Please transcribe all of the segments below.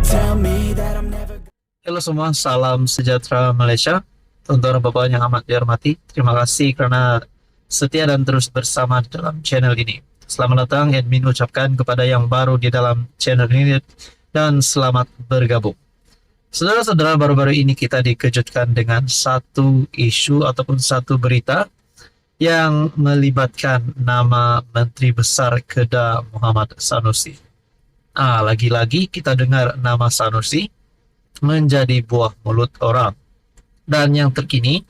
tell me that I'm never. Halo semua, salam sejahtera Malaysia. Tuan-tuan dan Bapak yang amat dihormati, terima kasih karena setia dan terus bersama di dalam channel ini. Selamat datang, admin ucapkan kepada yang baru di dalam channel ini dan selamat bergabung. Saudara-saudara, baru-baru ini kita dikejutkan dengan satu isu ataupun satu berita yang melibatkan nama Menteri Besar Kedah Muhammad Sanusi. Lagi-lagi kita dengar nama Sanusi menjadi buah mulut orang. Dan yang terkini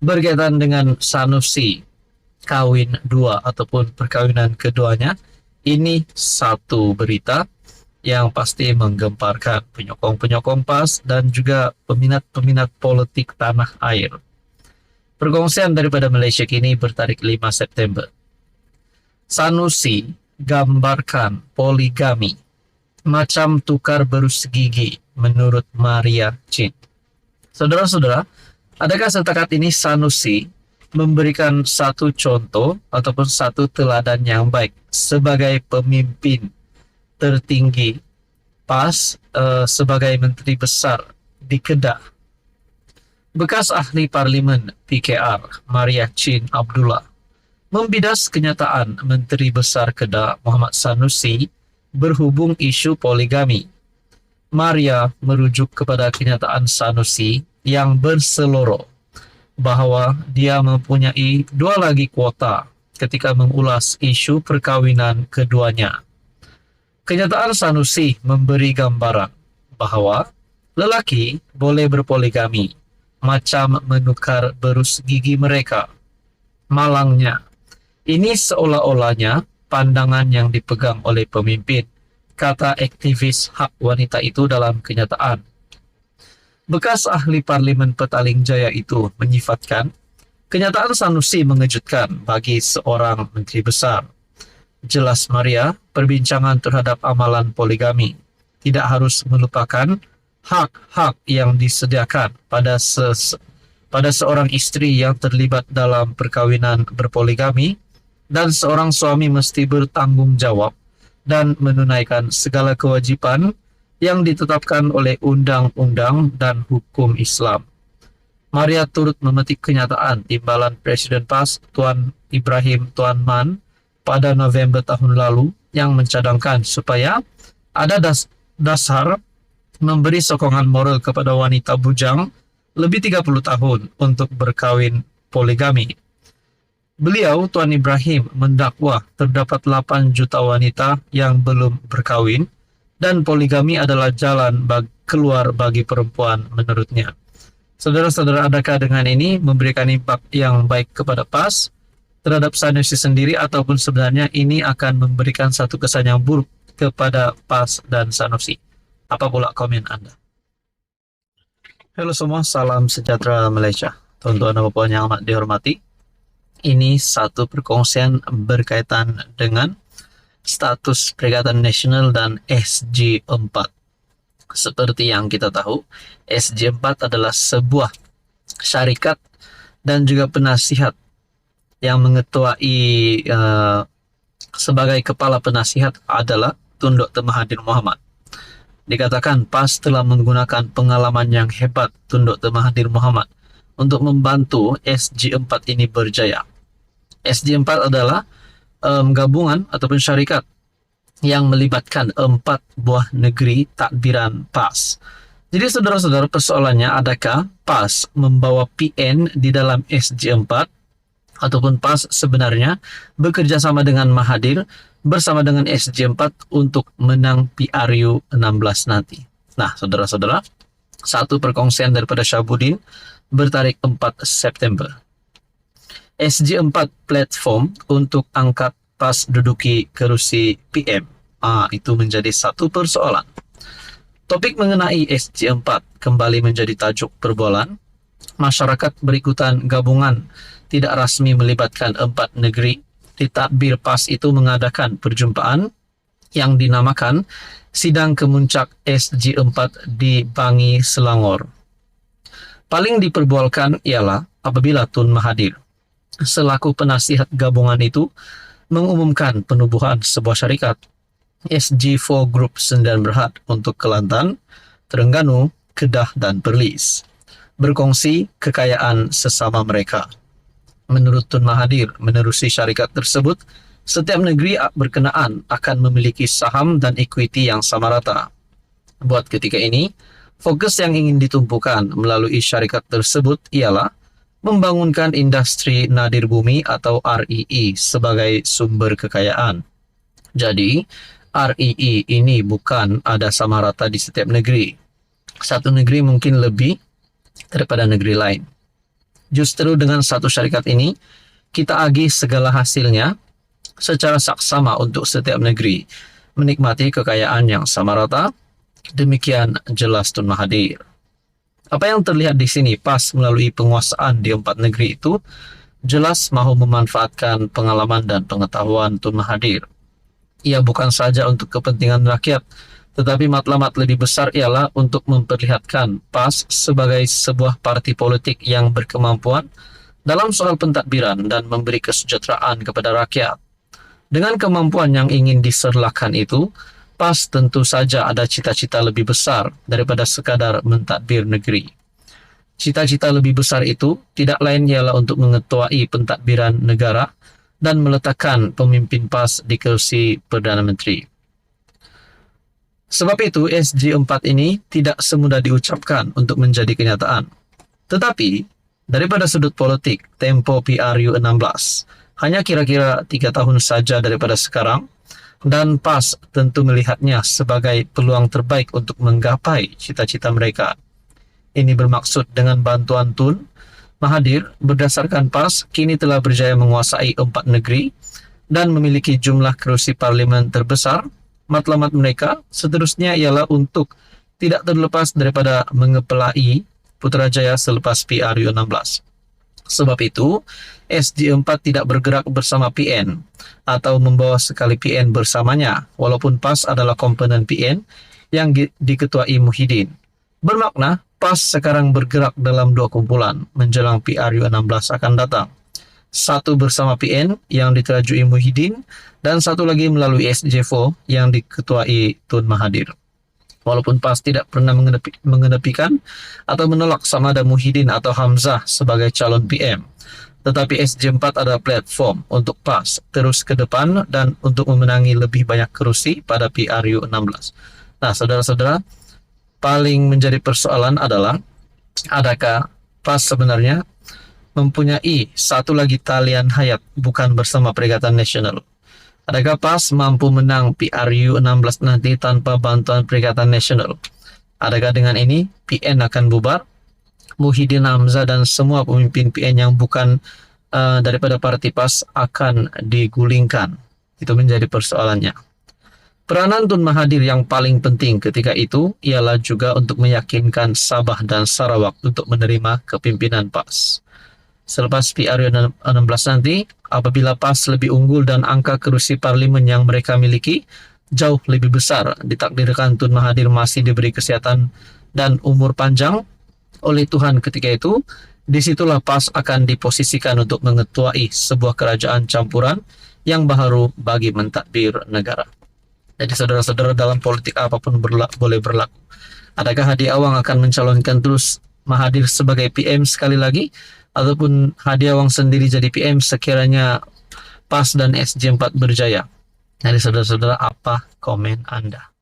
berkaitan dengan Sanusi kawin dua ataupun perkawinan keduanya, ini satu berita yang pasti menggemparkan penyokong-penyokong PAS dan juga peminat-peminat politik tanah air. Perkongsian daripada Malaysia kini bertarik 5 September. Sanusi gambarkan poligami macam tukar berus gigi menurut Maria Chin. Saudara-saudara, adakah setakat ini Sanusi memberikan satu contoh ataupun satu teladan yang baik sebagai pemimpin tertinggi PAS sebagai Menteri Besar di Kedah? Bekas ahli Parlimen PKR Maria Chin Abdullah membidas kenyataan Menteri Besar Kedah Muhammad Sanusi berhubung isu poligami. Maria merujuk kepada kenyataan Sanusi yang berseloroh bahwa dia mempunyai dua lagi kuota ketika mengulas isu perkawinan keduanya. Kenyataan Sanusi memberi gambaran bahwa lelaki boleh berpoligami macam menukar berus gigi mereka. Malangnya, ini seolah-olahnya pandangan yang dipegang oleh pemimpin, kata aktivis hak wanita itu dalam kenyataan. Bekas ahli Parlimen Petaling Jaya itu menyifatkan kenyataan Sanusi mengejutkan bagi seorang menteri besar. Jelas Maria, perbincangan terhadap amalan poligami tidak harus melupakan hak-hak yang disediakan pada seorang istri yang terlibat dalam perkawinan berpoligami, dan seorang suami mesti bertanggung jawab dan menunaikan segala kewajiban yang ditetapkan oleh undang-undang dan hukum Islam. Maria turut memetik kenyataan timbalan Presiden PAS Tuan Ibrahim Tuan Man pada November tahun lalu yang mencadangkan supaya ada dasar memberi sokongan moral kepada wanita bujang lebih 30 tahun untuk berkawin poligami. Beliau, Tuan Ibrahim, mendakwa terdapat 8 juta wanita yang belum berkawin dan poligami adalah jalan keluar bagi perempuan menurutnya. Saudara-saudara, adakah dengan ini memberikan impak yang baik kepada PAS terhadap Sanusi sendiri, ataupun sebenarnya ini akan memberikan satu kesan yang buruk kepada PAS dan Sanusi? Apa pula komen Anda? Halo semua, salam sejahtera Malaysia. Tuan-tuan dan puan yang amat dihormati, ini satu perkongsian berkaitan dengan status Perikatan Nasional dan SG4. Seperti yang kita tahu, SG4 adalah sebuah syarikat dan juga penasihat yang mengetuai sebagai kepala penasihat adalah Tun Dr. Mahathir Mohamad. Dikatakan PAS telah menggunakan pengalaman yang hebat Tun Dr. Mahathir Mohamad untuk membantu SG4 ini berjaya. SG4 adalah gabungan ataupun syarikat yang melibatkan 4 buah negeri takbiran PAS. Jadi saudara-saudara, persoalannya adakah PAS membawa PN di dalam SG4 ataupun PAS sebenarnya bekerja sama dengan Mahathir bersama dengan SG4 untuk menang PRU 16 nanti. Nah, saudara-saudara, satu perkongsian daripada Syabuddin bertarik 4 September. SG4 platform untuk angkat PAS duduki kerusi PM. Itu menjadi satu persoalan. Topik mengenai SG4 kembali menjadi tajuk perbualan. Masyarakat berikutan gabungan tidak rasmi melibatkan 4 negeri di takbir PAS itu mengadakan perjumpaan yang dinamakan Sidang Kemuncak SG4 di Bangi, Selangor. Paling diperbualkan ialah apabila Tun Mahathir selaku penasihat gabungan itu mengumumkan penubuhan sebuah syarikat SG4 Group Sendirian Berhad untuk Kelantan, Terengganu, Kedah dan Perlis. Berkongsi kekayaan sesama mereka. Menurut Tun Mahathir, menerusi syarikat tersebut, setiap negeri berkenaan akan memiliki saham dan ekuiti yang sama rata. Buat ketika ini, fokus yang ingin ditumpukan melalui syarikat tersebut ialah membangunkan industri nadir bumi atau REE sebagai sumber kekayaan. Jadi, REE ini bukan ada sama rata di setiap negeri. Satu negeri mungkin lebih daripada negeri lain. Justru dengan satu syarikat ini, kita agih segala hasilnya secara saksama untuk setiap negeri menikmati kekayaan yang sama rata. Demikian jelas Tun Mahathir. Apa yang terlihat di sini PAS melalui penguasaan di 4 negeri itu jelas mahu memanfaatkan pengalaman dan pengetahuan Tun Mahathir. Ia bukan saja untuk kepentingan rakyat, tetapi matlamat lebih besar ialah untuk memperlihatkan PAS sebagai sebuah parti politik yang berkemampuan dalam soal pentadbiran dan memberi kesejahteraan kepada rakyat. Dengan kemampuan yang ingin diserlakan itu, PAS tentu saja ada cita-cita lebih besar daripada sekadar mentadbir negeri. Cita-cita lebih besar itu tidak lain ialah untuk mengetuai pentadbiran negara dan meletakkan pemimpin PAS di kursi Perdana Menteri. Sebab itu, SG4 ini tidak semudah diucapkan untuk menjadi kenyataan. Tetapi, daripada sudut politik, tempo PRU 16, hanya kira-kira 3 tahun saja daripada sekarang, dan PAS tentu melihatnya sebagai peluang terbaik untuk menggapai cita-cita mereka. Ini bermaksud dengan bantuan Tun Mahathir, berdasarkan PAS, kini telah berjaya menguasai 4 negeri dan memiliki jumlah kerusi parlimen terbesar. Matlamat mereka seterusnya ialah untuk tidak terlepas daripada mengepelai Putrajaya selepas PRU 16. Sebab itu, SG4 tidak bergerak bersama PN atau membawa sekali PN bersamanya, walaupun PAS adalah komponen PN yang diketuai Muhyiddin. Bermakna, PAS sekarang bergerak dalam 2 kumpulan menjelang PRU 16 akan datang. Satu bersama PN yang diterajui Muhyiddin, dan satu lagi melalui SG4 yang diketuai Tun Mahathir. Walaupun PAS tidak pernah mengenepikan atau menolak sama ada Muhyiddin atau Hamzah sebagai calon PM, tetapi SG4 adalah platform untuk PAS terus ke depan dan untuk memenangi lebih banyak kerusi pada PRU 16. Nah, saudara-saudara, paling menjadi persoalan adalah adakah PAS sebenarnya mempunyai satu lagi talian hayat bukan bersama Perikatan Nasional? Adakah PAS mampu menang PRU 16 nanti tanpa bantuan Perikatan Nasional? Adakah dengan ini PN akan bubar? Muhyiddin, Hamzah dan semua pemimpin PN yang bukan daripada parti PAS akan digulingkan? Itu menjadi persoalannya. Peranan Tun Mahathir yang paling penting ketika itu ialah juga untuk meyakinkan Sabah dan Sarawak untuk menerima kepimpinan PAS. Selepas PRU 16 nanti, apabila PAS lebih unggul dan angka kerusi parlimen yang mereka miliki jauh lebih besar, ditakdirkan Tun Mahathir masih diberi kesehatan dan umur panjang oleh Tuhan ketika itu, disitulah PAS akan diposisikan untuk mengetuai sebuah kerajaan campuran yang baru bagi mentadbir negara. Jadi saudara-saudara, dalam politik apapun boleh berlaku. Adakah Hadi Awang akan mencalonkan terus Mahathir sebagai PM sekali lagi, ataupun Hadi Awang sendiri jadi PM sekiranya PAS dan SG4 berjaya? Jadi saudara-saudara, apa komen Anda?